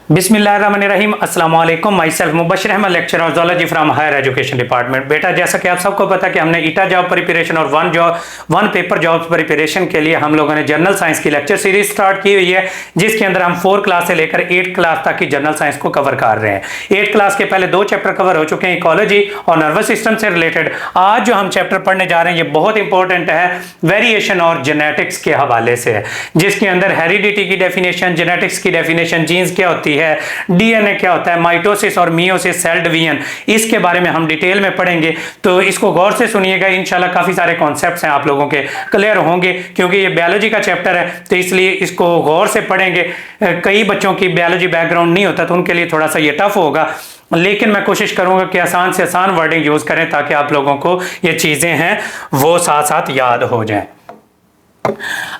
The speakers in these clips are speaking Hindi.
बिस्मिल्लाहिर्रहमानिर्रहीम अस्सलाम वालेकुम। Myself Mubashir Ahmad, lecturer of zoology from higher education department. बेटा, जैसा कि आप सबको पता है कि हमने ईटा जॉब प्रिपरेशन और वन पेपर जॉब प्रिपरेशन के लिए हम लोगों ने जनरल साइंस की लेक्चर सीरीज स्टार्ट की हुई है, जिसके अंदर हम 4 क्लास से लेकर 8 क्लास तक की जनरल साइंस को कवर कर रहे हैं। 8 क्लास के पहले 2 चैप्टर कवर हो चुके हैं, इकोलॉजी और नर्वस सिस्टम से रिलेटेड। आज जो हम चैप्टर पढ़ने जा रहे हैं ये बहुत इंपॉर्टेंट है, वेरिएशन और जेनेटिक्स के हवाले से है, जिसके अंदर हेरिडिटी की डेफिनेशन, जेनेटिक्स की डेफिनेशन, जीन्स क्या होती है, डीएनए क्या होता है, माइटोसिस और मियोसिस, सेल डिवीजन, इसके बारे में हम डिटेल में पढ़ेंगे। तो इसको गौर से सुनिएगा, इंशाल्लाह काफी सारे कॉन्सेप्ट्स हैं आप लोगों के क्लियर होंगे, क्योंकि ये बायोलॉजी का चैप्टर है तो इसलिए इसको गौर से पढ़ेंगे। कई बच्चों की बायोलॉजी बैकग्राउंड नहीं होता तो उनके लिए थोड़ा सा ये टफ होगा, लेकिन मैं कोशिश करूंगा कि आसान से आसान वर्डिंग यूज करें ताकि आप लोगों को ये चीजें हैं वो साथ साथ याद हो जाएं।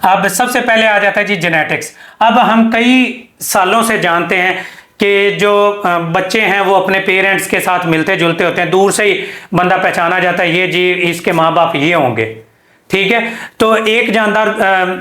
अब सबसे पहले आ जाता है जी जेनेटिक्स। अब हम कई सालों से जानते हैं कि जो बच्चे हैं वो अपने पेरेंट्स के साथ मिलते जुलते होते हैं, दूर से ही बंदा पहचाना जाता है, ये जी इसके माँ बाप ये होंगे, ठीक है। तो एक जानदार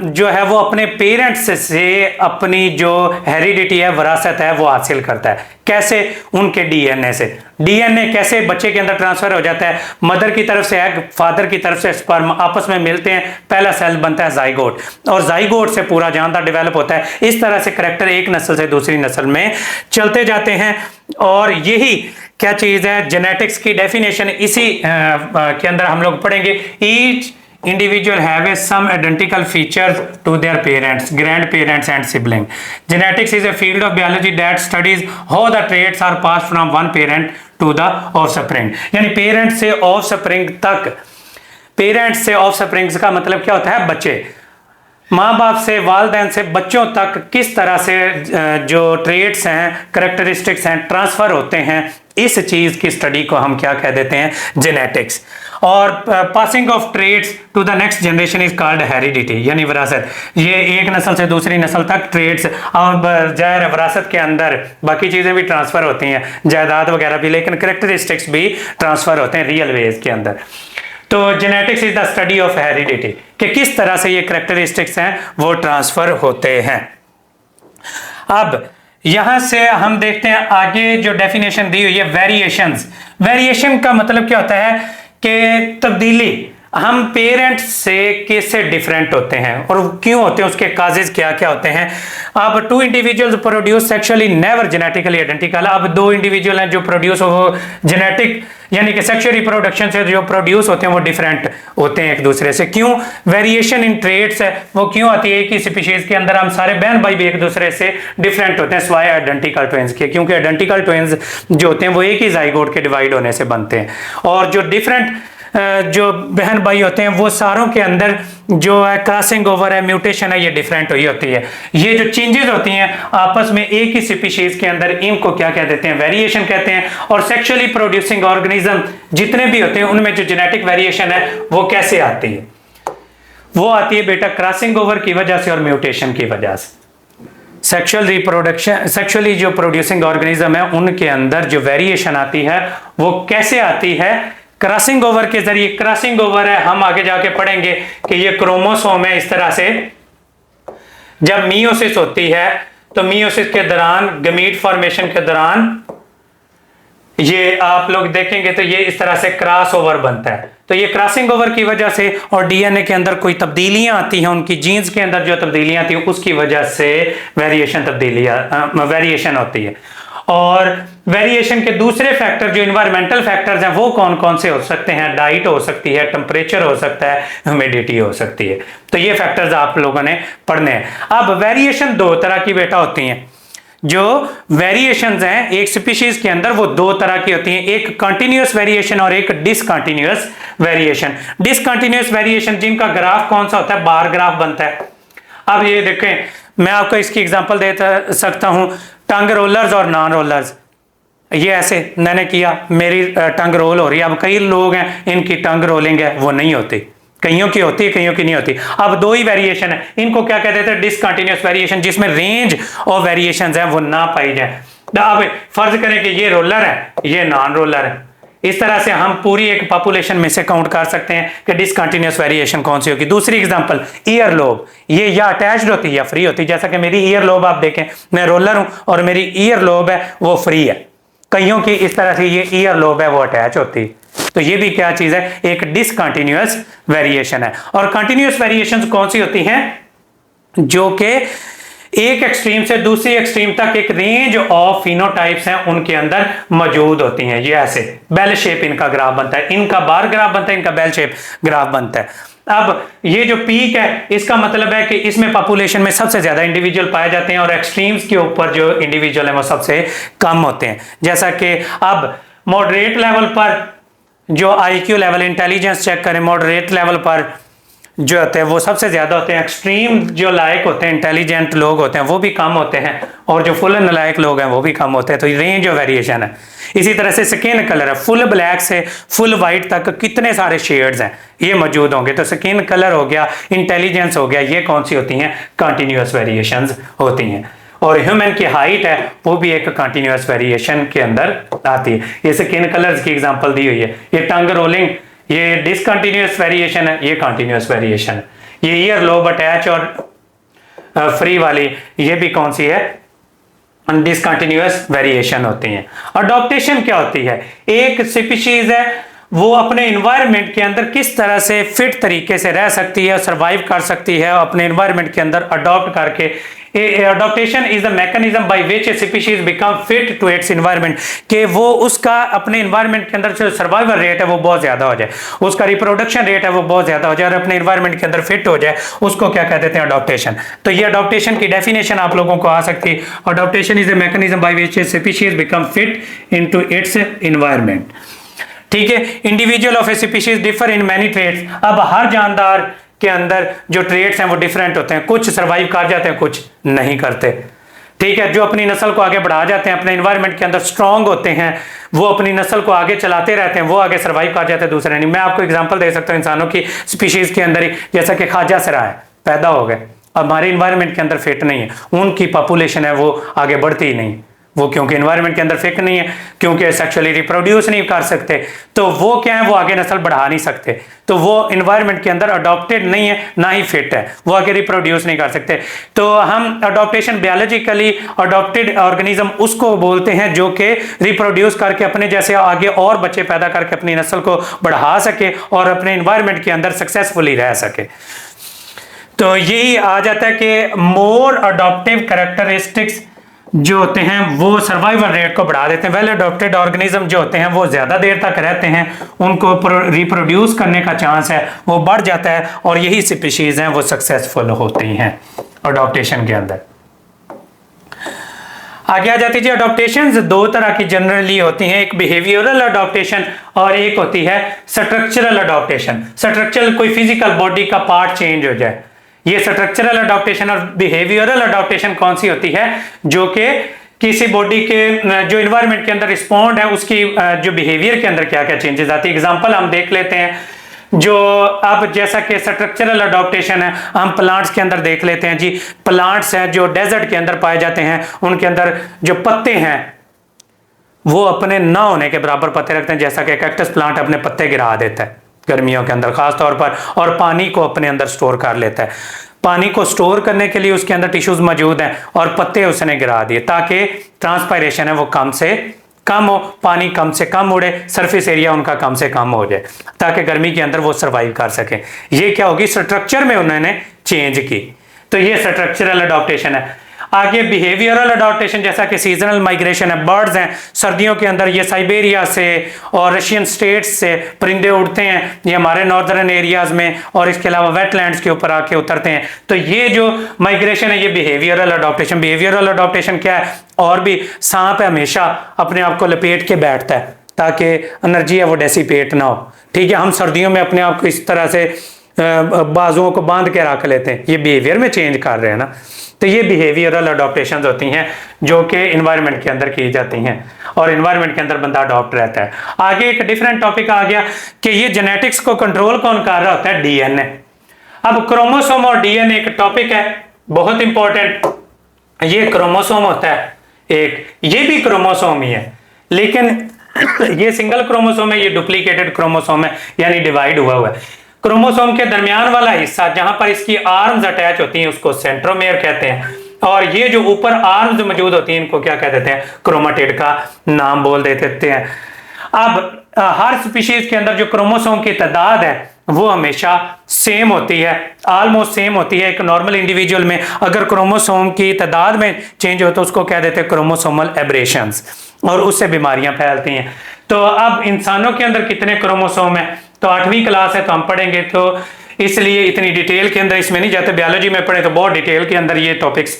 जो है वो अपने पेरेंट्स से अपनी जो हेरिडिटी है, विरासत है, वो हासिल करता है। कैसे? उनके डीएनए से। डीएनए कैसे बच्चे के अंदर ट्रांसफर हो जाता है? मदर की तरफ से एग, फादर की तरफ से स्पर्म आपस में मिलते हैं, पहला सेल बनता है जाइगोट, और जाइगोट से पूरा जानदार डेवलप होता है। इस तरह से करैक्टर एक नस्ल से दूसरी नस्ल में चलते जाते हैं, और यही क्या चीज है, जेनेटिक्स की डेफिनेशन इसी के अंदर हम लोग पढ़ेंगे। Each individual have a some identical features to their parents, grandparents and sibling. Genetics is a field of biology that studies how the traits are passed from one parent to the offspring. यानी पेरेंट से ऑफस्प्रिंग तक। पेरेंट्स से ऑफस्प्रिंग्स का मतलब क्या होता है? बच्चे। माँ बाप से, वालिदैन से बच्चों तक किस तरह से जो ट्रेट्स हैं, करेक्टरिस्टिक्स हैं, ट्रांसफर होते हैं, इस चीज की स्टडी को हम क्या कह देते हैं? जेनेटिक्स। और passing of traits to the next generation is called heredity, यानी विरासत। ये एक नस्ल से दूसरी नस्ल तक ट्रेट्स, और जाहिर है विरासत के अंदर बाकी चीजें भी ट्रांसफर होती हैं, जायदाद वगैरह भी, लेकिन करेक्टरिस्टिक्स भी ट्रांसफर होते हैं रियल वेज के अंदर। तो genetics is the study of heredity, कि किस तरह से ये करेक्टरिस्टिक्स हैं वो ट्रांसफर होते हैं। अब यहां से हम देखते हैं आगे जो डेफिनेशन दी हुई है, वेरिएशंस। वेरिएशन का मतलब क्या होता है कि तब्दीली। हम पेरेंट्स से किससे डिफरेंट होते हैं और क्यों होते हैं, उसके काजेज क्या क्या होते हैं। अब 2 individuals produce sexually never genetically identical. अब 2 इंडिविजुअल हैं जो प्रोड्यूस हो जेनेटिक यानी कि सेक्सुअल रिप्रोडक्शन से जो प्रोड्यूस होते हैं वो डिफरेंट होते हैं एक दूसरे से। क्यों? वेरिएशन इन ट्रेट्स है, वो क्यों आती है कि स्पीशीज के अंदर हम सारे बहन भाई भी एक दूसरे से डिफरेंट होते हैं सिवाय आइडेंटिकल ट्विंस के, क्योंकि आइडेंटिकल ट्विंस जो होते हैं वो एक ही जाइगोट के डिवाइड होने से बनते हैं, और जो डिफरेंट जो बहन भाई होते हैं वो सारों के अंदर जो है क्रॉसिंग ओवर है, म्यूटेशन है, ये डिफरेंट हुई होती है। ये जो चेंजेस होती हैं आपस में एक ही स्पीशीज के अंदर, इनको क्या कह देते हैं? वेरिएशन कहते हैं। और सेक्सुअली प्रोड्यूसिंग ऑर्गेनिज्म जितने भी होते हैं उनमें जो जेनेटिक वेरिएशन है वो कैसे आती है? वो आती है बेटा क्रॉसिंग ओवर की वजह से और म्यूटेशन की वजह से। सेक्सुअल रिप्रोडक्शन, सेक्सुअली जो प्रोड्यूसिंग ऑर्गेनिज्म है उनके अंदर जो वेरिएशन आती है वो कैसे आती है? क्रॉसिंग ओवर के जरिए। क्रॉसिंग ओवर है, हम आगे जाके पढ़ेंगे कि ये क्रोमोसोम है। इस तरह से जब मियोसिस होती है तो मियोसिस के दौरान, गमीट फॉर्मेशन के दौरान, ये आप लोग देखेंगे तो ये इस तरह से क्रॉस ओवर बनता है। तो ये क्रॉसिंग ओवर की वजह से और डीएनए के अंदर कोई तब्दीलियां आती हैं, उनकी जीन्स के अंदर जो तब्दीलियां आती हैं उसकी वजह से वेरिएशन होती है। और वेरिएशन के दूसरे फैक्टर जो इन्वायरमेंटल फैक्टर्स हैं वो कौन कौन से हो सकते हैं? डाइट हो सकती है, टेम्परेचर हो सकता है, ह्यूमिडिटी हो सकती है। तो ये फैक्टर्स आप लोगों ने पढ़ने हैं। अब वेरिएशन 2 तरह की बेटा होती हैं। जो वेरिएशंस हैं एक स्पीशीज के अंदर वो 2 तरह की होती हैं, एक कंटिन्यूअस वेरिएशन और एक डिसकंटिन्यूअस वेरिएशन। डिसकंटिन्यूअस वेरिएशन जिनका ग्राफ कौन सा होता है? बार ग्राफ बनता है। अब ये देखें, मैं आपको इसकी एग्जांपल दे सकता हूं, टंग रोलर्स और नॉन रोलर्स। ये ऐसे मैंने किया, मेरी टंग रोल हो रही है। अब कई लोग हैं इनकी टंग रोलिंग है वो नहीं होती, कईयों की होती है, कईयों की नहीं होती। अब 2 ही वेरिएशन है, इनको क्या कहते हैं? डिसकंटिन्यूअस वेरिएशन, जिसमें रेंज ऑफ वेरिएशंस है वो ना पाई जाए। अब फर्ज करें कि ये रोलर है, ये नॉन रोलर है, इस तरह से हम पूरी एक पॉपुलेशन में से काउंट कर सकते हैं कि डिसकंटिन्यूअस वेरिएशन कौन सी होगी। दूसरी एग्जांपल, ईयर लोब, ये या अटैच्ड होती है या फ्री होती है। जैसा कि मेरी ईयर लोब आप देखें, मैं रोलर हूं और मेरी ईयर लोब है वो फ्री है, कईयों की इस तरह से ये ईयर लोब है वो अटैच होती है। तो ये भी क्या चीज है, एक डिसकंटिन्यूअस वेरिएशन है। और कंटिन्यूअस वेरिएशंस कौन सी होती हैं, जो कि एक एक्सट्रीम से दूसरी एक्सट्रीम तक एक रेंज ऑफ फिनोटाइप्स हैं उनके अंदर मौजूद होती हैं। ये ऐसे बेल शेप इनका ग्राफ बनता है, इनका बार ग्राफ बनता है, इनका बेल शेप ग्राफ बनता है। अब ये जो पीक है इसका मतलब है कि इसमें पॉपुलेशन में सबसे ज्यादा इंडिविजुअल पाए जाते हैं और एक्सट्रीम्स के ऊपर जो इंडिविजुअल है वो सबसे कम होते हैं। जैसा कि अब मॉडरेट लेवल पर जो आईक्यू लेवल, इंटेलिजेंस चेक करें, मॉडरेट लेवल पर जो होते हैं वो सबसे ज्यादा होते हैं। एक्सट्रीम जो लायक होते हैं, इंटेलिजेंट लोग होते हैं वो भी कम होते हैं, और जो फुल नालायक लोग हैं वो भी कम होते हैं। तो रेंज ऑफ वेरिएशन है। इसी तरह से स्किन कलर है, फुल ब्लैक से फुल वाइट तक कितने सारे शेड्स हैं ये मौजूद होंगे। तो स्किन कलर हो गया, इंटेलिजेंस हो गया, ये कौन सी होती हैं, कंटिन्यूअस वेरिएशंस होती हैं। और ह्यूमन की हाइट है वो भी एक कंटिन्यूअस वेरिएशन के अंदर आती है। ये स्किन कलर्स की एग्जांपल दी हुई है। ये टंग रोलिंग, ये डिसकंटिन्यूअस वेरिएशन है, ये कंटिन्यूअस वेरिएशन है। ये ईयर लोब अटैच और फ्री वाली ये भी कौन सी है, डिसकंटिन्यूअस वेरिएशन होती हैं। अडॉप्टेशन क्या होती है, एक स्पीशीज है वो अपने इन्वायरमेंट के अंदर किस तरह से फिट तरीके से रह सकती है, सर्वाइव कर सकती है अपने इन्वायरमेंट के अंदर अडॉप्ट करके। Adaptation is the mechanism by which a species become fit to its environment, कि वो उसका अपने इन्वायरमेंट के अंदर जो सर्वाइवल रेट है वो बहुत ज्यादा हो जाए, उसका रिप्रोडक्शन रेट है वो बहुत ज्यादा हो जाए और अपने इन्वायरमेंट के अंदर फिट हो जाए, उसको क्या कह देते हैं, अडॉप्टेशन। तो ये अडॉप्टेशन की डेफिनेशन आप लोगों को आ सकती है। Adaptation is the mechanism by which a species become fit into its environment. ठीक है, individual of A species differ in many traits. अब हर जानदार के अंदर जो ट्रेट्स हैं वो डिफरेंट होते हैं, कुछ सर्वाइव कर जाते हैं, कुछ नहीं करते। ठीक है, जो अपनी नस्ल को आगे बढ़ा जाते हैं, अपने इन्वायरमेंट के अंदर स्ट्रांग होते हैं, वो अपनी नस्ल को आगे चलाते रहते हैं, वो आगे सर्वाइव कर जाते हैं, दूसरे नहीं। मैं आपको एग्जांपल दे सकता हूँ इंसानों की स्पीशीज के अंदर ही, जैसा कि ख्वाजा सरा है, पैदा हो गए, हमारे इन्वायरमेंट के अंदर फिट नहीं है, उनकी पॉपुलेशन है वो आगे बढ़ती ही नहीं, वो क्योंकि एनवायरनमेंट के अंदर फिट नहीं है, क्योंकि सेक्सुअली रिप्रोड्यूस नहीं कर सकते, तो वो क्या है, वो आगे नस्ल बढ़ा नहीं सकते, तो वो एनवायरनमेंट के अंदर अडॉप्टेड नहीं है, ना ही फिट है, वो आगे रिप्रोड्यूस नहीं कर सकते। तो हम अडॉप्टेशन, बायोलॉजिकली अडॉप्टेड ऑर्गेनिज्म उसको बोलते हैं जो कि रिप्रोड्यूस करके अपने जैसे आगे और बच्चे पैदा करके अपनी नस्ल को बढ़ा सके और अपने एनवायरनमेंट के अंदर सक्सेसफुली रह सके। तो यही आ जाता है कि मोर अडॉप्टिव कैरेक्टरिस्टिक्स जो होते हैं वो सर्वाइवल रेट को बढ़ा देते हैं। वेल अडॉप्टेड ऑर्गेनिज्म जो होते हैं वो ज्यादा देर तक रहते हैं, उनको रिप्रोड्यूस करने का चांस है वो बढ़ जाता है, और यही स्पीशीज हैं वो सक्सेसफुल होती हैं अडॉप्टेशन के अंदर। आगे आ जाती है, अडॉप्टेशन दो तरह की जनरली होती हैं, एक बिहेवियरल अडॉप्टेशन और एक होती है स्ट्रक्चरल अडॉप्टेशन। स्ट्रक्चरल कोई फिजिकल बॉडी का पार्ट चेंज हो जाए, ये स्ट्रक्चरल अडॉप्टेशन। और बिहेवियरल अडॉप्टेशन कौन सी होती है, जो कि किसी बॉडी के जो इन्वायरमेंट के अंदर रिस्पॉन्ड है उसकी जो बिहेवियर के अंदर क्या क्या चेंजेस आती है। एग्जांपल हम देख लेते हैं, जो अब जैसा कि स्ट्रक्चरल अडॉप्टेशन है हम प्लांट्स के अंदर देख लेते हैं जी। प्लांट्स हैं जो डेजर्ट के अंदर पाए जाते हैं, उनके अंदर जो पत्ते हैं वो अपने ना होने के बराबर पत्ते रखते हैं, जैसा कि कैक्टस प्लांट अपने पत्ते गिरा देता है गर्मियों के अंदर खास तौर पर, और पानी को अपने अंदर स्टोर कर लेता है। पानी को स्टोर करने के लिए उसके अंदर टिश्यूज मौजूद हैं और पत्ते उसने गिरा दिए ताकि ट्रांसपायरेशन है वो कम से कम हो, पानी कम से कम उड़े, सरफेस एरिया उनका कम से कम हो जाए ताकि गर्मी के अंदर वो सर्वाइव कर सके। ये क्या होगी, स्ट्रक्चर में उन्होंने चेंज की, तो ये स्ट्रक्चरल अडॉप्टेशन है। आगे बिहेवियरल अडॉप्टेशन, जैसा कि सीजनल माइग्रेशन है, बर्ड्स हैं सर्दियों के अंदर ये साइबेरिया से और रशियन स्टेट्स से परिंदे उड़ते हैं, ये हमारे नॉर्दर्न एरियाज में और इसके अलावा वेटलैंड्स के ऊपर आके उतरते हैं। तो ये जो माइग्रेशन है ये बिहेवियरल अडॉप्टेशन। बिहेवियरल अडॉप्टेशन क्या है, और भी सांप है हमेशा अपने आप को लपेट के बैठता है ताकि एनर्जी है वो डेसिपेट ना हो। ठीक है, हम सर्दियों में अपने आप को इस तरह से बाजुओं को बांध के रख लेते हैं, ये बिहेवियर में चेंज कर रहे हैं ना। तो ये बिहेवियरल अडॉप्टेशंस होती हैं जो कि इन्वायरमेंट के अंदर की जाती हैं और इन्वायरमेंट के अंदर बंदा अडॉप्ट रहता है। आगे एक डिफरेंट टॉपिक आ गया कि ये जेनेटिक्स को कंट्रोल कौन कर रहा होता है, डीएनए। अब क्रोमोसोम और डीएनए एक टॉपिक है बहुत इंपॉर्टेंट। ये क्रोमोसोम होता है एक, ये भी क्रोमोसोम ही है, लेकिन ये सिंगल क्रोमोसोम है, ये डुप्लीकेटेड क्रोमोसोम है, यानी डिवाइड हुआ हुआ है। क्रोमोसोम के दरमियान वाला हिस्सा जहां पर इसकी आर्म्स अटैच होती हैं उसको सेंट्रोमेयर कहते हैं, और ये जो ऊपर आर्म्स मौजूद होती हैं इनको क्या कह देते हैं, क्रोमेटिड का नाम बोल देते हैं। अब हर स्पीशीज के अंदर जो क्रोमोसोम की तादाद है वो हमेशा सेम होती है, ऑलमोस्ट सेम होती है। एक नॉर्मल इंडिविजुअल में अगर क्रोमोसोम की तादाद में चेंज हो तो उसको क्या देते हैं, क्रोमोसोमल एब्रेशंस, और उससे बीमारियां फैलती हैं। तो अब इंसानों के अंदर कितने क्रोमोसोम है, तो 8वीं क्लास है तो हम पढ़ेंगे, तो इसलिए इतनी डिटेल के अंदर इसमें नहीं जाते। बायोलॉजी में पढ़े तो बहुत डिटेल के अंदर ये टॉपिक्स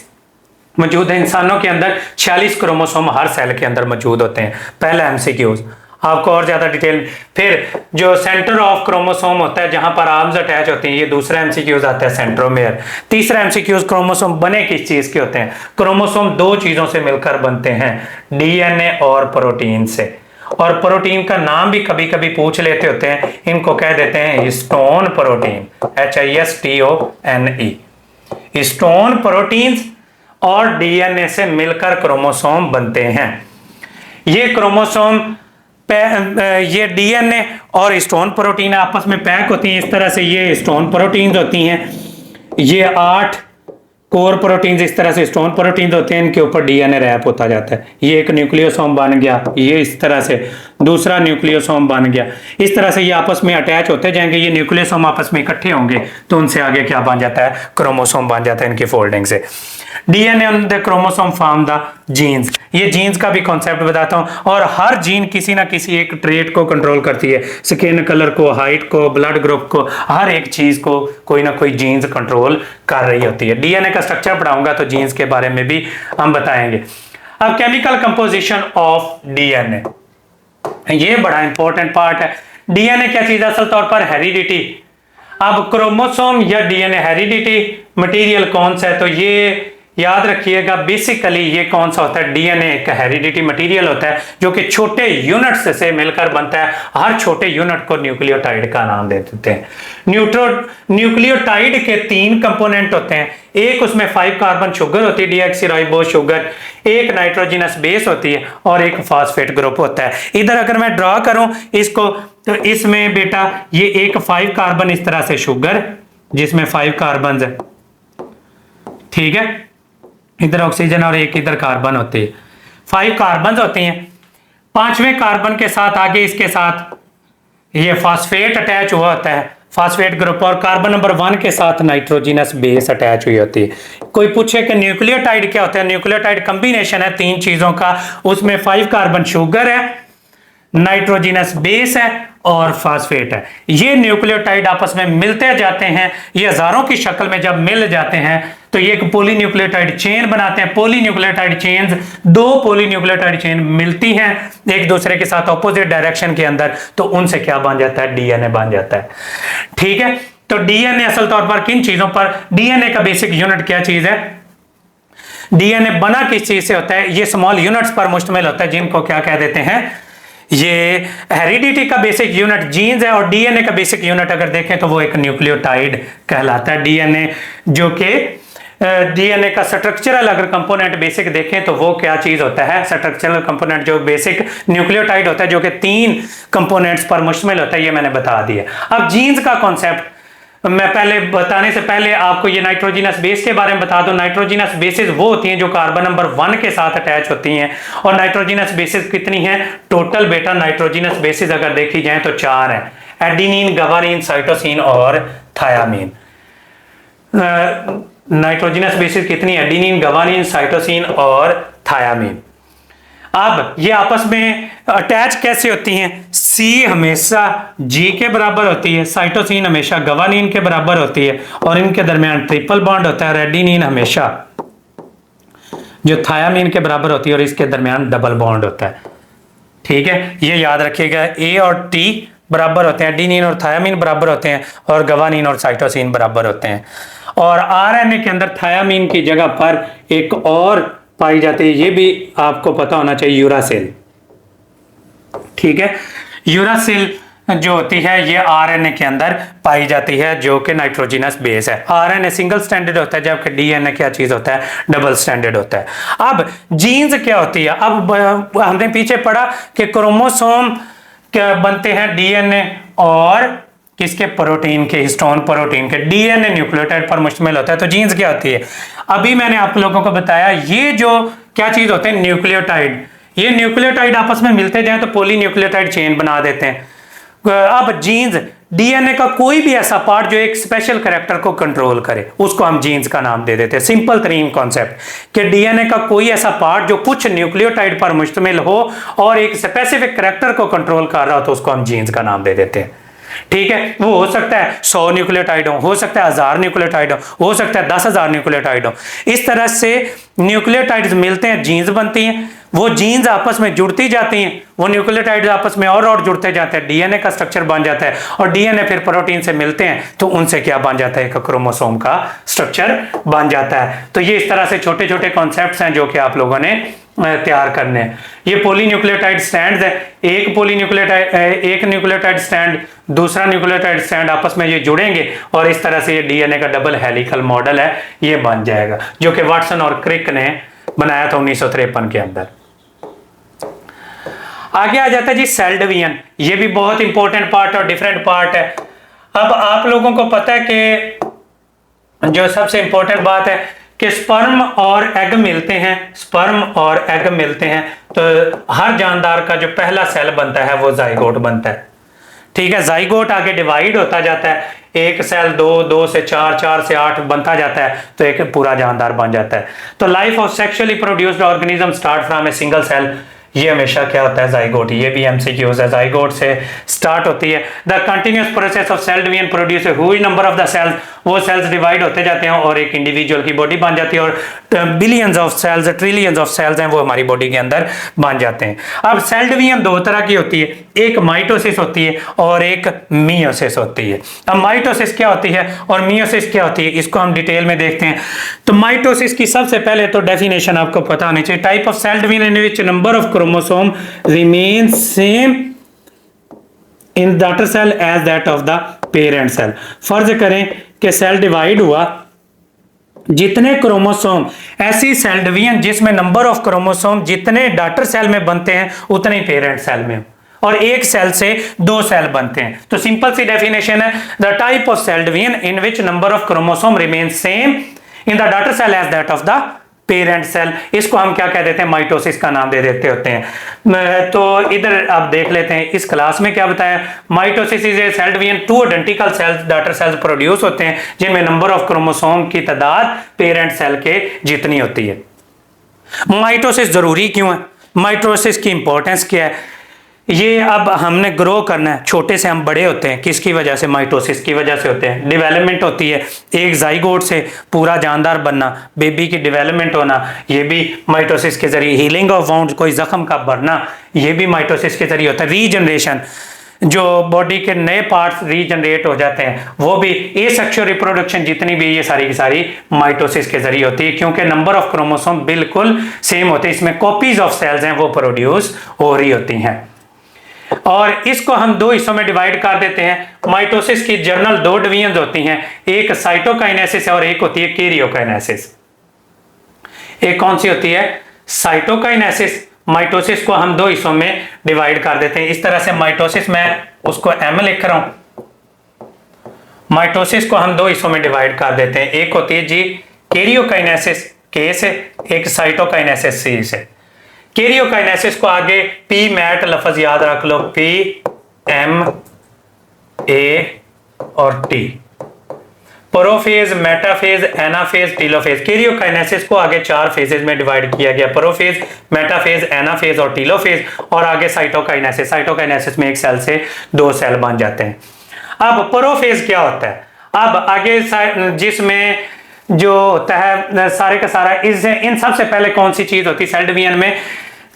मौजूद है। इंसानों के अंदर 46 क्रोमोसोम हर सेल के अंदर मौजूद होते हैं, पहला एमसीक्यूज। आपको और ज्यादा डिटेल, फिर जो सेंटर ऑफ क्रोमोसोम होता है जहां पर आर्म्स अटैच होती हैं, ये दूसरा एमसीक्यूज आता है, सेंट्रोमेयर। तीसरा एमसीक्यूज, क्रोमोसोम बने किस चीज के होते हैं, क्रोमोसोम दो चीजों से मिलकर बनते हैं, डीएनए और प्रोटीन से। और प्रोटीन का नाम भी कभी कभी पूछ लेते होते हैं, इनको कह देते हैं histone protein, HISTONE। Histone proteins और डीएनए से मिलकर क्रोमोसोम बनते हैं। ये क्रोमोसोम ये डीएनए और हिस्टोन प्रोटीन आपस में पैक होती हैं इस तरह से, ये हिस्टोन प्रोटीन्स होती हैं, ये 8 कोर प्रोटीन्स इस तरह से हिस्टोन प्रोटीन्स होते हैं, इनके ऊपर डीएनए रैप होता जाता है। ये एक न्यूक्लियोसोम बन गया, ये इस तरह से दूसरा न्यूक्लियोसोम बन गया, इस तरह से ये आपस में अटैच होते जाएंगे। ये न्यूक्लियोसोम आपस में इकट्ठे होंगे तो उनसे आगे क्या बन जाता है, क्रोमोसोम बन जाता है इनकी फोल्डिंग से। DNA on the chromosome form the genes, ये जीन्स का भी कॉन्सेप्ट बताता हूं। और हर जीन किसी ना किसी एक ट्रेट को कंट्रोल करती है, स्किन कलर को, हाइट को, ब्लड ग्रुप को, हर एक चीज को कोई ना कोई जीन्स कंट्रोल कर रही होती है। डीएनए का स्ट्रक्चर पढ़ाऊंगा तो जीन्स के बारे में भी हम बताएंगे। अब केमिकल कंपोजिशन ऑफ डीएनए, ये बड़ा इंपॉर्टेंट पार्ट है। डीएनए क्या चीज है, असल तौर पर हेरिडिटी। अब क्रोमोसोम या डीएनए हेरिडिटी मटेरियल कौन सा है, तो ये याद रखिएगा, बेसिकली ये कौन सा होता है, डीएनए का हेरिडिटी मटेरियल होता है जो कि छोटे यूनिट्स से मिलकर बनता है। हर छोटे यूनिट को न्यूक्लियोटाइड का नाम दे देते हैं। न्यूक्लियोटाइड के 3 कंपोनेंट होते हैं, एक उसमें 5 कार्बन शुगर होती है, डीऑक्सीराइबोस शुगर, एक नाइट्रोजनस बेस होती है और एक फॉस्फेट ग्रुप होता है। इधर अगर मैं ड्रॉ करूं इसको, तो इसमें बेटा ये एक 5 कार्बन इस तरह से शुगर जिसमें 5 कार्बन है, ठीक है, इधर ऑक्सीजन और एक इधर कार्बन होती है, 5 कार्बन होती हैं। 5वें कार्बन के साथ आगे इसके साथ ये फॉस्फेट अटैच हुआ होता है, फॉस्फेट ग्रुप, और कार्बन नंबर 1 के साथ नाइट्रोजनस बेस अटैच हुई होती है। कोई पूछे कि न्यूक्लियोटाइड क्या होता है, न्यूक्लियोटाइड कॉम्बिनेशन है 3 चीजों का, उसमें 5 कार्बन शुगर है, नाइट्रोजनस बेस है और फास्फेट है। ये न्यूक्लियोटाइड आपस में मिलते जाते हैं, ये हजारों की शक्ल में जब मिल जाते हैं तो ये एक पॉलीन्यूक्लियोटाइड चेन बनाते हैं। पॉलीन्यूक्लियोटाइड चेन्स, 2 पॉलीन्यूक्लियोटाइड चेन मिलती हैं एक दूसरे के साथ ऑपोजिट डायरेक्शन के अंदर, तो उनसे क्या बन जाता है, डीएनए बन जाता है, ठीक है। तो डीएनए असल तौर पर किन चीजों पर, डीएनए का बेसिक यूनिट क्या चीज है, डीएनए बना किस चीज से होता है, ये स्मॉल यूनिट्स पर मुश्तमिल होता है जिनको क्या कह देते हैं, ये हेरिडिटी का बेसिक यूनिट जीन्स है, और डीएनए का बेसिक यूनिट अगर देखें तो वो एक न्यूक्लियोटाइड कहलाता है। डीएनए जो कि डीएनए का स्ट्रक्चरल अगर कंपोनेंट बेसिक देखें तो वो क्या चीज होता है, स्ट्रक्चरल कंपोनेंट जो बेसिक न्यूक्लियोटाइड होता है जो कि 3 कंपोनेंट्स पर मुश्तमिल होता है, ये मैंने बता दिया। अब जीन्स का कॉन्सेप्ट मैं पहले बताने से पहले आपको ये नाइट्रोजनस बेस के बारे में बता दूं। नाइट्रोजनस बेसिस वो होती हैं जो कार्बन नंबर 1 के साथ अटैच होती हैं, और नाइट्रोजनस बेसिस कितनी हैं टोटल बेटा, नाइट्रोजनस बेसिस अगर देखी जाए तो 4 हैं, एडेनिन, गवानीन, साइटोसिन और थायामीन। नाइट्रोजनस बेसिस कितनी, एडेनिन, गवानीन, साइटोसिन और थायामीन। अब ये आपस में अटैच कैसे होती हैं, सी हमेशा जी के बराबर होती है, साइटोसिन हमेशा गवानीन के बराबर होती है, और इनके दरमियान ट्रिपल बॉन्ड होता है, एडेनिन हमेशा जो थायामीन के बराबर होती है और इसके दरमियान डबल बॉन्ड होता है, ठीक है। ये याद रखिएगा, ए और टी बराबर होते हैं, एडेनिन और थायामीन बराबर होते हैं, और गवानीन और साइटोसिन बराबर होते हैं। और आरएनए के अंदर थायामीन की जगह पर एक और पाई जाती है, ये भी आपको पता होना चाहिए, यूरासिल, ठीक है। यूरासिल जो होती है ये आरएनए के अंदर पाई जाती है, जो कि नाइट्रोजिनस बेस है। आरएनए सिंगल स्टैंडर्ड होता है, जबकि डीएनए क्या चीज होता है, डबल स्टैंडर्ड होता है। अब जीन्स क्या होती है, अब हमने पीछे पढ़ा कि क्रोमोसोम क्या बनते हैं डीएनए और किसके, प्रोटीन के, हिस्टोन प्रोटीन के। डीएनए न्यूक्लियोटाइड पर मुश्तमिल होता है। तो जीन्स क्या होती है, अभी मैंने आप लोगों को बताया, ये जो क्या चीज होते हैं, न्यूक्लियोटाइड। ये न्यूक्लियोटाइड आपस में मिलते जाएं तो पॉलीन्यूक्लियोटाइड चेन बना देते हैं। अब जीन्स, डीएनए का कोई भी ऐसा पार्ट जो एक स्पेशल कैरेक्टर को कंट्रोल करे, उसको हम जीन्स का नाम दे देते हैं। सिंपल तरीन कॉन्सेप्ट कि डीएनए का कोई ऐसा पार्ट जो कुछ न्यूक्लियोटाइड पर मुश्तमिल हो और एक स्पेसिफिक कैरेक्टर को कंट्रोल कर रहा हो, तो उसको हम जीन्स का नाम दे देते हैं। ठीक है, वो हो सकता है 100 न्यूक्लियोटाइड हो सकता है 1000 न्यूक्लियोटाइड हो सकता है 10,000 न्यूक्लियोटाइड हो। इस तरह से न्यूक्लियोटाइड्स मिलते हैं, जीन्स बनती हैं। वो जीन्स आपस में जुड़ती जाती हैं, वो न्यूक्लियोटाइड्स आपस में और जुड़ते जाते हैं, डीएनए का स्ट्रक्चर बन जाता है। और डीएनए फिर प्रोटीन से मिलते हैं तो उनसे क्या बन जाता है, एक क्रोमोसोम का स्ट्रक्चर बन जाता है। तो ये इस तरह से छोटे छोटे कॉन्सेप्ट्स हैं जो कि आप लोगों ने तैयार करने हैं। ये पॉलीन्यूक्लियोटाइड स्ट्रैंड्स है, एक न्यूक्लियोटाइड स्ट्रैंड दूसरा न्यूक्लियोटाइड स्ट्रैंड आपस में ये जुड़ेंगे और इस तरह से ये डीएनए का डबल हेलिकल मॉडल है, ये बन जाएगा, जो कि वाटसन और क्रिक ने बनाया था 1953 के अंदर। आगे आ जाता है जी सेल डिवीजन। ये भी बहुत इंपॉर्टेंट पार्ट और डिफरेंट पार्ट है। अब आप लोगों को पता है कि जो सबसे इंपॉर्टेंट बात है कि स्पर्म और एग मिलते हैं, स्पर्म और एग मिलते हैं, तो हर जानदार का जो पहला सेल बनता है वो जाइगोट बनता है। ठीक है, जाइगोट आगे डिवाइड होता जाता है, एक सेल 2, 2 से 4, 4 से 8 बनता जाता है, तो एक पूरा जानदार बन जाता है। तो life of sexually produced organism start from a single cell, ये हमेशा क्या होता है, जाइगोट। ये भी एमसीक्यूज है, जाइगोट से स्टार्ट होती है। The continuous process of cell division produce a huge number of the cells, वो सेल्स डिवाइड होते जाते हैं और एक इंडिविजुअल की बॉडी बन जाती है, और billions of cells, trillions of cells हैं वो हमारी बॉडी के अंदर बन जाते हैं। अब सेल डिवीजन दो तरह की होती है, एक माइटोसिस होती है और एक मियोसिस होती है। अब माइटोसिस क्या होती है और मियोसिस क्या होती है, इसको हम डिटेल में देखते हैं। तो माइटोसिस की सबसे पहले तो डेफिनेशन आपको पता होनी चाहिए। Type of cell division in which number of chromosome remain same in daughter cell as that of the parent cell. फर्ज करें कि सेल डिवाइड हुआ, जितने क्रोमोसोम, ऐसी सेल डिवीजन जिसमें नंबर ऑफ क्रोमोसोम जितने डॉटर सेल में बनते हैं उतने ही पेरेंट सेल में, और एक सेल से 2 सेल बनते हैं। तो सिंपल सी डेफिनेशन है, the type of cell division in which number of chromosome remain same in the daughter cell as that of the parent cell, इसको हम क्या कह देते हैं, माइटोसिस का नाम दे देते होते हैं। तो इधर आप देख लेते हैं इस क्लास में क्या बताया। Mitosis is a cell division, 2 identical cells, daughter cells produce होते हैं जिनमें नंबर ऑफ क्रोमोसोम की तादाद पेरेंट सेल के जितनी होती है। माइटोसिस जरूरी क्यों है, माइटोसिस की इंपॉर्टेंस क्या है, ये अब हमने ग्रो करना है, छोटे से हम बड़े होते हैं, किसकी वजह से, माइटोसिस की वजह से होते हैं। डेवलपमेंट होती है, एक जाइगोट से पूरा जानदार बनना, बेबी की डेवलपमेंट होना, ये भी माइटोसिस के जरिए। हीलिंग ऑफ वाउंड, कोई जख्म का भरना, ये भी माइटोसिस के जरिए होता है। रीजनरेशन, जो बॉडी के नए पार्ट्स रीजनरेट हो जाते हैं, वो भी। एसेक्सुअल रिप्रोडक्शन जितनी भी, ये सारी की सारी माइटोसिस के जरिए होती है, क्योंकि नंबर ऑफ क्रोमोसोम बिल्कुल सेम होते हैं, इसमें कॉपीज ऑफ सेल्स हैं वो प्रोड्यूस हो रही होती हैं। और इसको हम 2 हिस्सों में डिवाइड कर देते हैं। माइटोसिस की जर्नल 2 डिवीजन होती हैं, एक साइटोकाइनेसिस और एक होती है कैरियोकाइनेसिस। एक कौन सी होती है, साइटोकाइनेसिस। माइटोसिस को हम 2 हिस्सों में डिवाइड कर देते हैं इस तरह से। माइटोसिस में उसको एम लिख रहा हूं, माइटोसिस को हम 2 हिस्सों में डिवाइड कर देते हैं। एक होती है जी कैरियोकाइनेसिस, के से, एक साइटोकाइनेसिस, सी से। कैरियोकाइनेसिस को आगे पी मैट लफ्ज याद रख लो, पी एम ए और T. Prophase, metaphase, anaphase, telophase. Karyokinesis को आगे 4 फेजेज में डिवाइड किया गया, प्रोफेज, मेटाफेज, एनाफेज और टीलोफेज। और आगे साइटोकाइनेसिस, साइटोकाइनेसिस में एक सेल से 2 सेल बन जाते हैं। अब प्रोफेज क्या होता है, अब आगे जिसमें जो होता है सारे का सारा, इन सबसे पहले कौन सी चीज होती है सेल डिवीजन में,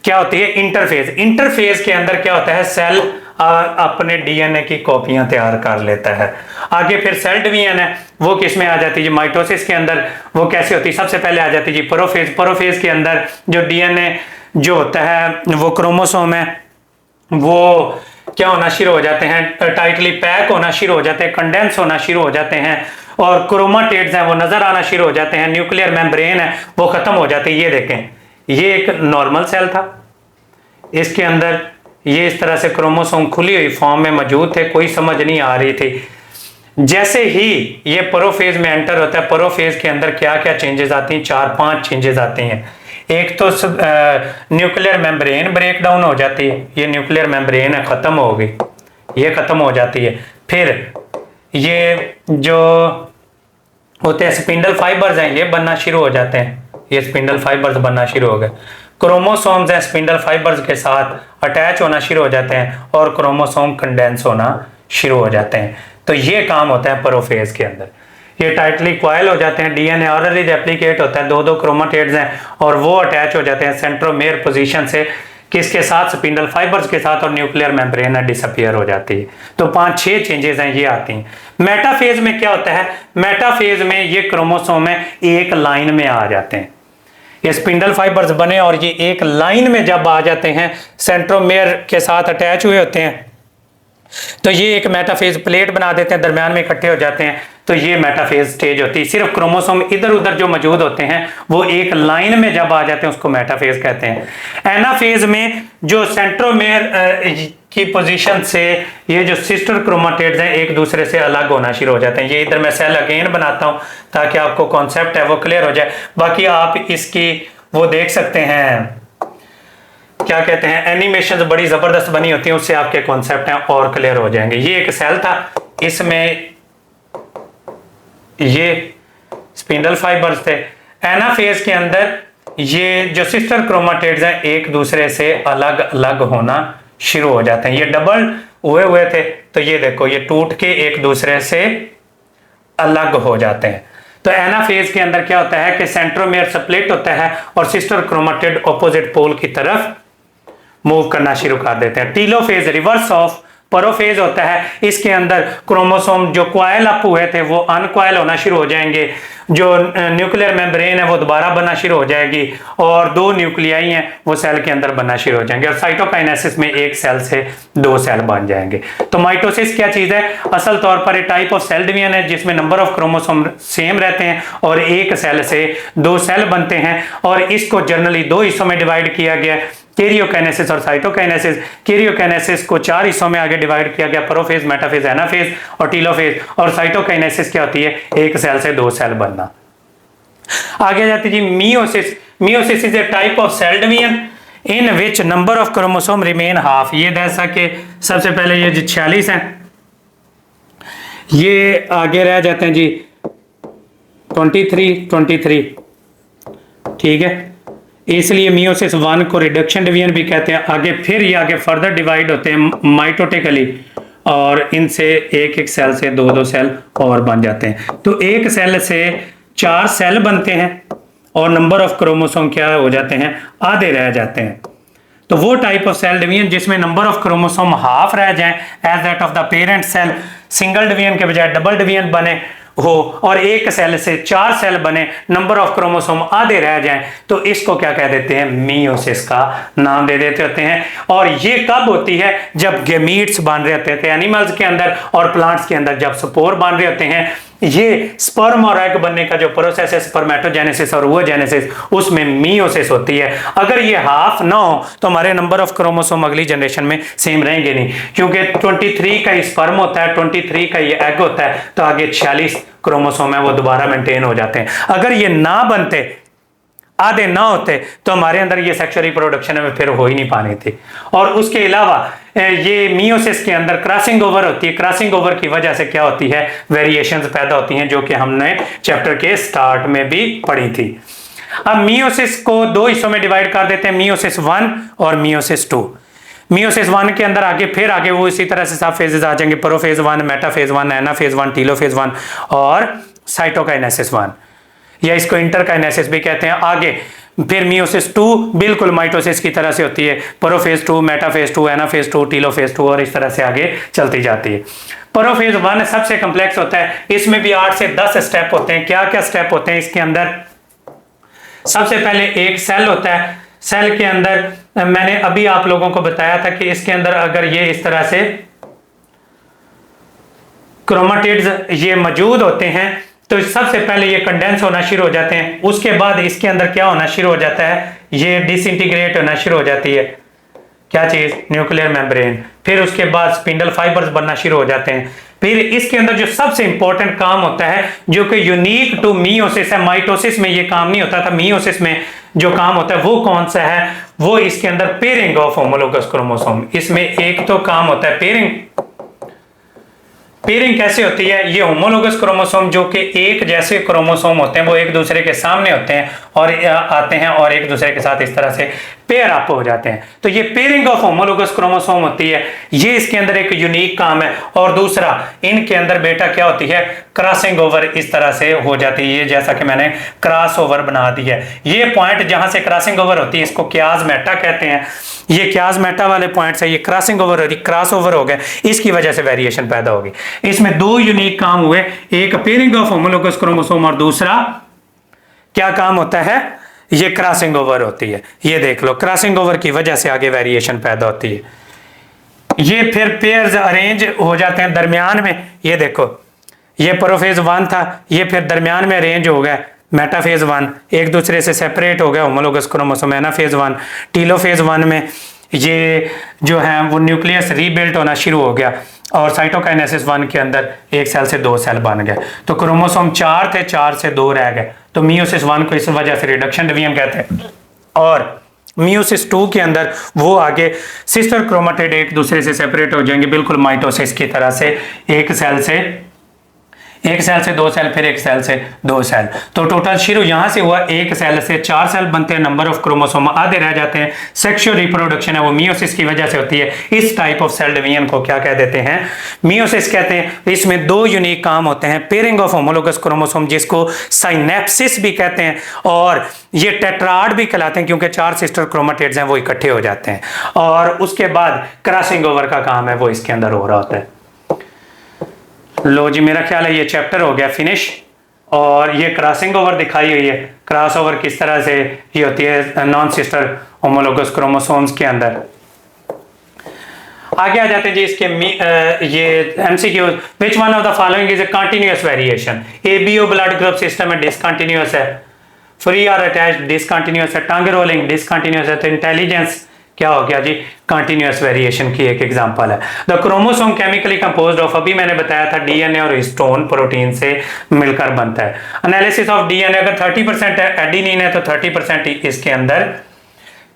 क्या होती है, इंटरफेज। इंटरफेज के अंदर क्या होता है, सेल अपने डीएनए की कॉपियां तैयार कर लेता है। आगे फिर सेल डिवीजन है, वो किस में आ जाती है, माइटोसिस के अंदर। वो कैसे होती है, सबसे पहले आ जाती है जी प्रोफेज। प्रोफेज के अंदर जो डीएनए जो होता है, वो क्रोमोसोम है, वो क्या होना शुरू हो जाते हैं, टाइटली पैक होना शुरू हो जाते हैं, कंडेंस होना शुरू हो जाते हैं, और क्रोमाटिड्स हैं वो नजर आना शुरू हो जाते हैं, न्यूक्लियर मेम्ब्रेन है वो खत्म हो जाते हैं। ये देखें, ये एक नॉर्मल सेल था, इसके अंदर ये इस तरह से क्रोमोसोम खुली हुई फॉर्म में मौजूद थे, कोई समझ नहीं आ रही थी। जैसे ही ये प्रोफेज में एंटर होता है, प्रोफेज के अंदर क्या क्या चेंजेस आती हैं, 4-5 चेंजेस आती हैं। एक तो न्यूक्लियर मेम्ब्रेन ब्रेक डाउन हो जाती है, ये न्यूक्लियर मेम्ब्रेन है खत्म हो गई, ये खत्म हो जाती है। फिर ये जो होते हैं स्पिंडल फाइबर्स हैं ये बनना शुरू हो जाते हैं, ये स्पिंडल फाइबर्स बनना शुरू हो गए। क्रोमोसोम्स हैं स्पिंडल फाइबर्स के साथ अटैच होना शुरू हो जाते हैं और क्रोमोसोम कंडेंस होना शुरू हो जाते हैं। तो ये काम होता है प्रोफेज के अंदर। ये टाइटली क्वाइल हो जाते हैं, डीएनए ऑलरेडी रेप्लिकेट होता है, 2-2 क्रोमाटिड्स हैं और वो अटैच हो जाते हैं सेंट्रोमेयर पोजीशन से, किसके साथ, स्पिंडल फाइबर्स के साथ, और न्यूक्लियर मेम्ब्रेन डिसअपीयर हो जाती है। तो 5-6 चेंजेस हैं ये आती हैं। मेटाफेज में क्या होता है, मेटाफेज में ये क्रोमोसोम है एक लाइन में आ जाते हैं, ये स्पिंडल फाइबर्स बने और ये एक लाइन में जब आ जाते हैं सेंट्रोमेयर के साथ अटैच हुए होते हैं, तो ये एक मेटाफेज प्लेट बना देते हैं, दरमियान में इकट्ठे हो जाते हैं, तो ये मेटाफेज स्टेज होती है। सिर्फ क्रोमोसोम इधर उधर जो मौजूद होते हैं वो एक लाइन में जब आ जाते हैं उसको मेटाफेज कहते हैं। एनाफेज में जो सेंट्रोमेयर की पोजीशन से ये जो सिस्टर क्रोमाटिड्स हैं एक दूसरे से अलग होना शुरू हो जाते हैं। ये इधर मैं सेल अगेन बनाता हूं ताकि आपको कॉन्सेप्ट है वो क्लियर हो जाए। बाकी आप इसकी वो देख सकते हैं, क्या कहते हैं, एनिमेशन बड़ी जबरदस्त बनी होती है, उससे आपके कॉन्सेप्ट हैं और क्लियर हो जाएंगे। ये एक सेल था, इसमें ये स्पिंडल फाइबर्स थे। एनाफेज के अंदर ये जो सिस्टर क्रोमाटिड्स हैं एक दूसरे से अलग अलग होना शुरू हो जाते हैं। ये डबल हुए थे, तो ये देखो ये टूट के एक दूसरे से अलग हो जाते हैं। तो एनाफेज के अंदर क्या होता है कि सेंट्रोमेयर स्प्लिट होता है और सिस्टर क्रोमाटिड ऑपोजिट पोल की तरफ मूव करना शुरू कर देते हैं। टीलोफेज रिवर्स ऑफ प्रोफेज होता है, इसके अंदर क्रोमोसोम जो क्वाइल अप हुए थे वो अनक्वाइल होना शुरू हो जाएंगे, जो न्यूक्लियर मेम्ब्रेन है वो दोबारा बनना शुरू हो जाएगी और 2 न्यूक्लियाई हैं वो सेल के अंदर बनना शुरू हो जाएंगे और साइटोकाइनेसिस में एक सेल से 2 सेल बन जाएंगे। तो माइटोसिस क्या चीज है, असल तौर पर एक टाइप ऑफ सेल डिवीजन है जिसमें नंबर ऑफ क्रोमोसोम सेम रहते हैं और एक सेल से 2 सेल बनते हैं और इसको जनरली 2 हिस्सों में डिवाइड किया गया, कैरियोकाइनेसिस और साइटोकाइनेसिस। कैरियोकाइनेसिस को 4 हिस्सों में आगे डिवाइड किया गया, प्रोफेज, मेटाफेज, एनाफेज और टीलोफेज। और साइटोकाइनेसिस क्या होती है, एक सेल से 2 सेल बनना। आगे जाती जी meiosis. Meiosis is a type of cell division in which number of chromosome remain half. ये जैसा कि सबसे पहले ये जो 46 हैं ये आगे रह जाते हैं जी 23, ठीक है, इसलिए मियोसिस 1 को रिडक्शन डिवीजन भी कहते हैं। आगे फिर ये आगे फर्दर डिवाइड होते हैं माइटोटिकली और इनसे एक एक सेल से 2-2 सेल और बन जाते हैं। तो एक सेल से 4 सेल बनते हैं और नंबर ऑफ क्रोमोसोम क्या हो जाते हैं, आधे रह जाते हैं। तो वो टाइप ऑफ सेल डिवीजन जिसमें नंबर ऑफ क्रोमोसोम हाफ रह जाए as that of the parent cell, single division के बजाय डबल डिवीजन बने हो और एक सेल से 4 सेल बने, नंबर ऑफ क्रोमोसोम आधे रह जाएं, तो इसको क्या कह देते हैं, मियोसिस का नाम दे देते होते हैं। और ये कब होती है, जब गैमीट्स बन रहे होते थे एनिमल्स के अंदर और प्लांट्स के अंदर, जब स्पोर बन रहे होते हैं। ये स्पर्म और एग बनने का जो प्रोसेस है स्पर्मेटोजेनेसिस और ओवोजेनेसिस, उसमें मियोसिस होती है। अगर ये हाफ ना हो तो हमारे नंबर ऑफ क्रोमोसोम अगली जनरेशन में सेम रहेंगे नहीं, क्योंकि 23 का ही स्पर्म होता है, 23 का ये एग होता है, तो आगे 46 क्रोमोसोम है वो दोबारा मेंटेन हो जाते हैं। अगर ये ना बनते, आधे ना होते, तो हमारे अंदर ये सेक्सुअल रिप्रोडक्शन में फिर हो ही नहीं पानी थी। और उसके अलावा ये मियोसिस के अंदर क्रॉसिंग ओवर होती है। क्रॉसिंग ओवर की वजह से क्या होती है, वेरिएशंस पैदा होती हैं, जो कि हमने चैप्टर के स्टार्ट में भी पढ़ी थी। अब मियोसिस को 2 हिस्सों में डिवाइड कर देते हैं, मियोसिस 1 और मियोसिस 2। मियोसिस 1 के अंदर आगे वो इसी तरह से सब फेजेस आ जाएंगे, प्रोफेज 1, मेटाफेज 1, एनाफेज 1, टीलोफेज 1 और साइटोकाइनेसिस 1, या इसको इंटरकाइनेसिस भी कहते हैं। आगे फिर मियोसिस 2 बिल्कुल माइटोसिस की तरह से होती है, प्रोफेज 2, मेटाफेज 2, एनाफेज 2, टीलोफेज 2 और इस तरह से आगे चलती जाती है। प्रोफेज 1 सबसे कॉम्प्लेक्स होता है, इसमें भी 8 से 10 स्टेप होते हैं। क्या क्या स्टेप होते हैं इसके अंदर, सबसे पहले एक सेल होता है, सेल के अंदर मैंने अभी आप लोगों को बताया था कि इसके अंदर अगर ये इस तरह से क्रोमेटिड्स ये मौजूद होते हैं तो सबसे पहले ये कंडेंस होना शुरू हो जाते हैं, उसके बाद इसके अंदर क्या होना शुरू हो जाता है, ये डिसइंटीग्रेट होना शुरू हो जाती है, क्या चीज, न्यूक्लियर मेम्ब्रेन। फिर उसके बाद स्पिंडल फाइबर्स बनना शुरू हो जाते हैं। फिर इसके अंदर जो सबसे इंपॉर्टेंट काम होता है जो कि यूनिक टू मियोसिस है, माइटोसिस में ये काम नहीं होता था, मियोसिस में जो काम होता है वो कौन सा है, वो इसके अंदर पेयरिंग ऑफ होमोलोगस क्रोमोसोम। इसमें एक तो काम होता है पेयरिंग। पेयरिंग कैसे होती है, ये होमोलोगस क्रोमोसोम जो कि एक जैसे क्रोमोसोम होते हैं वो एक दूसरे के सामने होते हैं और आते हैं और एक दूसरे के साथ इस तरह से पेयर अप हो जाते हैं। तो ये पेयरिंग ऑफ होमोलोगस क्रोमोसोम होती है, ये इसके अंदर एक यूनिक काम है। और दूसरा इनके अंदर बेटा क्या होती है, क्रॉसिंग ओवर इस तरह से हो जाती है, ये जैसा कि मैंने क्रॉस ओवर बना दी है। ये पॉइंट जहां से क्रॉसिंग ओवर होती है इसको क्याज़-मेटा कहते हैं। ये क्याज़-मेटा वाले पॉइंट से ये क्रॉसिंग ओवर हो रही, क्रॉस ओवर हो गया, इसकी वजह से वेरिएशन पैदा होगी। इसमें दो यूनिक काम हुए, एक पेयरिंग ऑफ होमोलोगस क्रोमोसोम और दूसरा क्या काम होता है, ये क्रॉसिंग ओवर होती है। ये देख लो, क्रॉसिंग ओवर की वजह से आगे वेरिएशन पैदा होती है। ये फिर पेयर्स अरेंज हो जाते हैं दरमियान में, ये देखो ये प्रोफेज 1 था, ये फिर दरमियान में अरेंज हो गया, मेटाफेज 1 एक दूसरे से सेपरेट हो गया होमोलोगस क्रोमोसोम, एनाफेज 1, टीलोफेज 1 में ये जो है वो न्यूक्लियस रीबिल्ट होना शुरू हो गया और साइटोकाइनेसिस 1 के अंदर एक सेल से 2 सेल बन गए। तो क्रोमोसोम 4 थे, 4 से 2 रह गए, तो मियोसिस 1 को इस वजह से रिडक्शन डिवीजन कहते हैं। और मियोसिस 2 के अंदर वो आगे सिस्टर क्रोमेटिड एक दूसरे से सेपरेट हो जाएंगे, बिल्कुल माइटोसिस की तरह से, एक सेल से 2 सेल, फिर एक सेल से 2 सेल। तो टोटल शुरू यहां से हुआ, एक सेल से 4 सेल बनते हैं, नंबर ऑफ क्रोमोसोम आधे रह जाते हैं। सेक्सुअल रिप्रोडक्शन है वो मियोसिस की वजह से होती है। इस टाइप ऑफ सेल डिवीजन को क्या कह देते हैं, मियोसिस कहते हैं। इसमें दो यूनिक काम होते हैं, पेयरिंग ऑफ होमोलोगस क्रोमोसोम जिसको साइनेप्सिस भी कहते हैं, और ये टेट्राड भी कहलाते हैं क्योंकि 4 सिस्टर क्रोमेटिड्स हैं वो इकट्ठे हो जाते हैं। और उसके बाद क्रॉसिंग ओवर का काम है वो इसके अंदर हो रहा होता है। लो जी, मेरा ख्याल है ये चैप्टर हो गया फिनिश। और ये क्रॉसिंग ओवर दिखाई हुई है, क्रॉस ओवर किस तरह से ये होती है नॉन सिस्टर होमोलोगस क्रोमोसोम्स के अंदर। आगे आ जाते हैं जी इसके ये MCQ, which one of the following is a continuous variation. ABO blood group system है, डिसकंटीन्यूअस है। फ्री और अटैच्ड डिसकंटीन्यूअस है। टंग रोलिंग डिसकंटीन्यूअस है। तो इंटेलिजेंस क्या हो गया जी, कंटीन्यूअस वेरिएशन की एक एग्जांपल है। The chromosome chemically composed of, अभी मैंने बताया था डीएनए और हिस्टोन प्रोटीन से मिलकर बनता है। एनालिसिस ऑफ डीएनए, अगर 30% एडेनिन है तो 30% इसके अंदर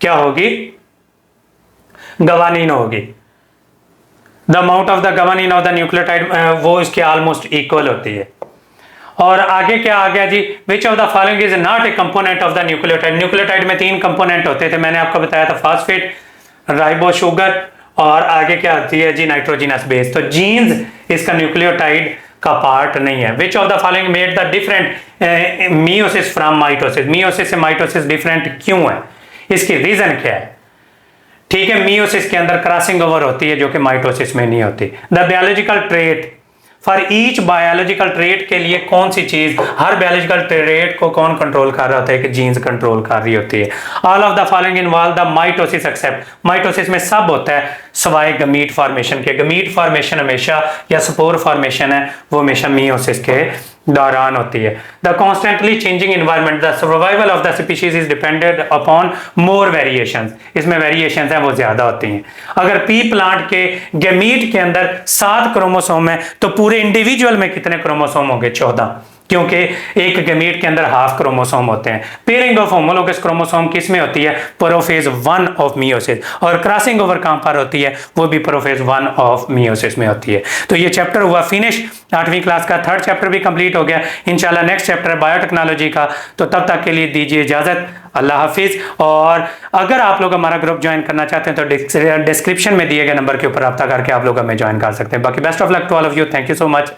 क्या होगी, गवानीन होगी। The amount of the guanine of the nucleotide वो इसके ऑलमोस्ट इक्वल होती है। और आगे क्या आ गया जी, which of the following is not a component of the nucleotide. Nucleotide में 3 कंपोनेंट होते थे, मैंने आपको बताया था, फास्फेट, राइबो शुगर और आगे क्या होती है जी, नाइट्रोजिनस बेस। तो जीन्स इसका न्यूक्लियोटाइड का पार्ट नहीं है। विच of the following made the different meiosis from mitosis. Meiosis से माइटोसिस डिफरेंट क्यों है, इसकी रीजन क्या है। ठीक है, मियोसिस के अंदर क्रॉसिंग ओवर होती है जो कि माइटोसिस में नहीं होती। The biological trait, for each biological trait के लिए कौन सी चीज, हर बायोलॉजिकल ट्रेट को कौन कंट्रोल कर रहा होता है, कि जीन्स कंट्रोल कर रही होती है। All of the following involve the mitosis except, mitosis में सब होता है सवाए गमीट फॉर्मेशन के। गमीट फॉर्मेशन हमेशा, या स्पोर फॉर्मेशन है वो हमेशा मियोसिस के दौरान होती है। The constantly changing environment, the survival of the species is depended upon more variations, इसमें वेरिएशंस हैं वो ज्यादा होती हैं। अगर पी प्लांट के गमीट के अंदर 7 क्रोमोसोम है तो पूरे इंडिविजुअल में कितने क्रोमोसोम होंगे, 14, क्योंकि एक गमीट के अंदर हाफ क्रोमोसोम होते हैं। पेयरिंग ऑफ होमोलोगस क्रोमोसोम किस में होती है, प्रोफेज 1 ऑफ मियोसिस। और क्रॉसिंग ओवर कहां पर होती है, वो भी प्रोफेज 1 ऑफ मियोसिस में होती है। तो ये चैप्टर हुआ फिनिश, 8वीं क्लास का 3rd चैप्टर भी कंप्लीट हो गया। इंशाल्लाह नेक्स्ट चैप्टर है बायोटेक्नोलॉजी का, तो तब तक के लिए दीजिए इजाजत, अल्लाह हाफिज। और अगर आप लोग हमारा ग्रुप ज्वाइन करना चाहते हैं तो डिस्क्रिप्शन में दिए गए नंबर के ऊपर रब्ता करके आप लोग हमें ज्वाइन कर सकते हैं। बाकी best of luck to all of you, thank you so much.